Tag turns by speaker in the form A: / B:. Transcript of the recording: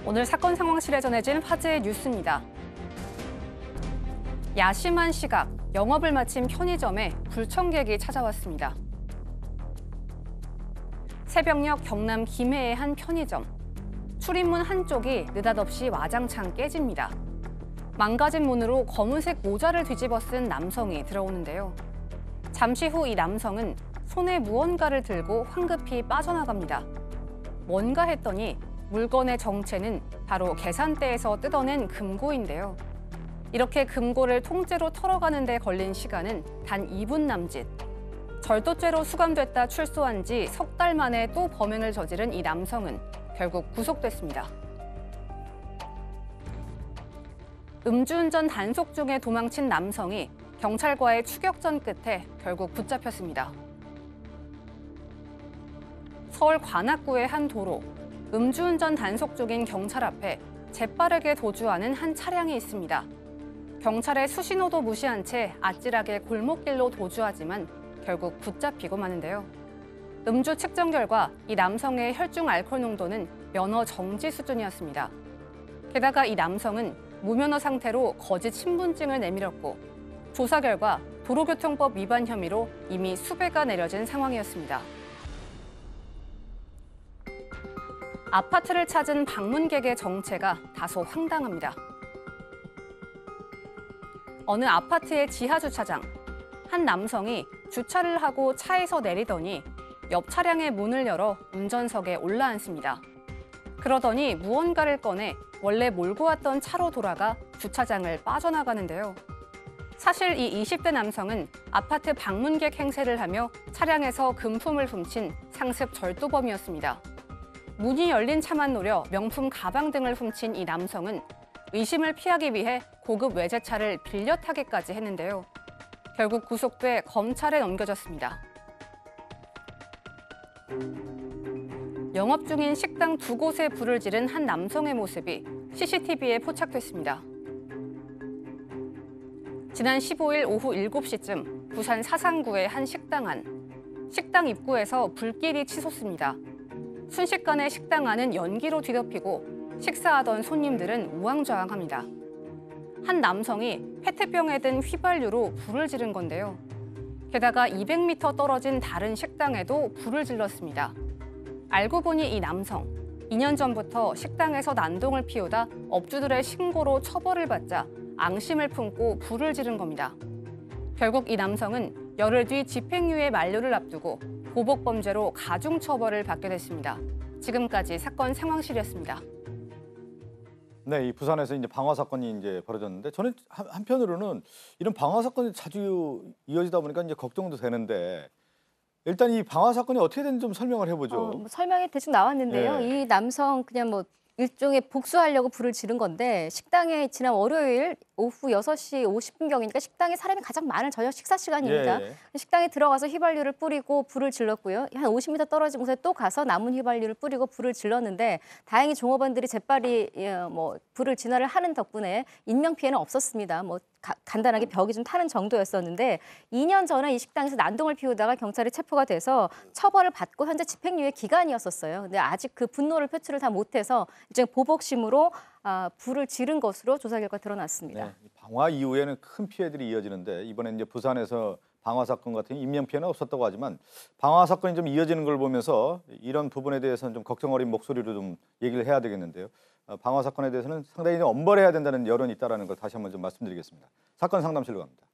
A: 오늘 사건 상황실에 전해진 화제의 뉴스입니다. 야심한 시각, 영업을 마친 편의점에 불청객이 찾아왔습니다. 새벽녘 경남 김해의 한 편의점. 출입문 한쪽이 느닷없이 와장창 깨집니다. 망가진 문으로 검은색 모자를 뒤집어 쓴 남성이 들어오는데요. 잠시 후 이 남성은 손에 무언가를 들고 황급히 빠져나갑니다. 뭔가 했더니 물건의 정체는 바로 계산대에서 뜯어낸 금고인데요. 이렇게 금고를 통째로 털어가는 데 걸린 시간은 단 2분 남짓. 절도죄로 수감됐다 출소한 지 석 달 만에 또 범행을 저지른 이 남성은 결국 구속됐습니다. 음주운전 단속 중에 도망친 남성이 경찰과의 추격전 끝에 결국 붙잡혔습니다. 서울 관악구의 한 도로. 음주운전 단속 중인 경찰 앞에 재빠르게 도주하는 한 차량이 있습니다. 경찰의 수신호도 무시한 채 아찔하게 골목길로 도주하지만 결국 붙잡히고 마는데요. 음주 측정 결과 이 남성의 혈중 알코올 농도는 면허 정지 수준이었습니다. 게다가 이 남성은 무면허 상태로 거짓 신분증을 내밀었고 조사 결과 도로교통법 위반 혐의로 이미 수배가 내려진 상황이었습니다. 아파트를 찾은 방문객의 정체가 다소 황당합니다. 어느 아파트의 지하 주차장. 한 남성이 주차를 하고 차에서 내리더니 옆 차량의 문을 열어 운전석에 올라앉습니다. 그러더니 무언가를 꺼내 원래 몰고 왔던 차로 돌아가 주차장을 빠져나가는데요. 사실 이 20대 남성은 아파트 방문객 행세를 하며 차량에서 금품을 훔친 상습 절도범이었습니다. 문이 열린 차만 노려 명품 가방 등을 훔친 이 남성은 의심을 피하기 위해 고급 외제차를 빌려 타기까지 했는데요. 결국 구속돼 검찰에 넘겨졌습니다. 영업 중인 식당 두 곳에 불을 지른 한 남성의 모습이 CCTV에 포착됐습니다. 지난 15일 오후 7시쯤 부산 사상구의 한 식당 안. 식당 입구에서 불길이 치솟습니다. 순식간에 식당 안은 연기로 뒤덮이고 식사하던 손님들은 우왕좌왕합니다. 한 남성이 페트병에 든 휘발유로 불을 지른 건데요. 게다가 200m 떨어진 다른 식당에도 불을 질렀습니다. 알고 보니 이 남성, 2년 전부터 식당에서 난동을 피우다 업주들의 신고로 처벌을 받자 앙심을 품고 불을 지른 겁니다. 결국 이 남성은 열흘 뒤 집행유예 만료를 앞두고 보복범죄로 가중처벌을 받게 됐습니다. 지금까지 사건 상황실이었습니다.
B: 네, 이 부산에서 이제 방화 사건이 이제 벌어졌는데 저는 한편으로는 이런 방화 사건이 자주 이어지다 보니까 이제 걱정도 되는데 일단 이 방화 사건이 어떻게 되는지 좀 설명을 해보죠.
C: 설명이 대충 나왔는데요.
B: 예.
C: 이 남성 그냥 일종의 복수하려고 불을 지른 건데 식당에 지난 월요일 오후 6시 50분경이니까 식당에 사람이 가장 많은 저녁 식사 시간입니다.
B: 예.
C: 식당에 들어가서 휘발유를 뿌리고 불을 질렀고요. 한 50m 떨어진 곳에 또 가서 남은 휘발유를 뿌리고 불을 질렀는데 다행히 종업원들이 재빨리 불을 진화를 하는 덕분에 인명 피해는 없었습니다. 간단하게 벽이 좀 타는 정도였었는데 2년 전에 이 식당에서 난동을 피우다가 경찰에 체포가 돼서 처벌을 받고 현재 집행유예 기간이었었어요. 근데 아직 그 분노를 표출을 다 못해서 이제 보복심으로 불을 지른 것으로 조사 결과 드러났습니다.
B: 네, 방화 이후에는 큰 피해들이 이어지는데 이번에 이제 부산에서 방화 사건 같은 인명 피해는 없었다고 하지만 방화 사건이 좀 이어지는 걸 보면서 이런 부분에 대해서는 좀 걱정 어린 목소리로 좀 얘기를 해야 되겠는데요. 방화 사건에 대해서는 상당히 좀 엄벌해야 된다는 여론이 있다는 걸 다시 한번 좀 말씀드리겠습니다. 사건 상담실로 갑니다.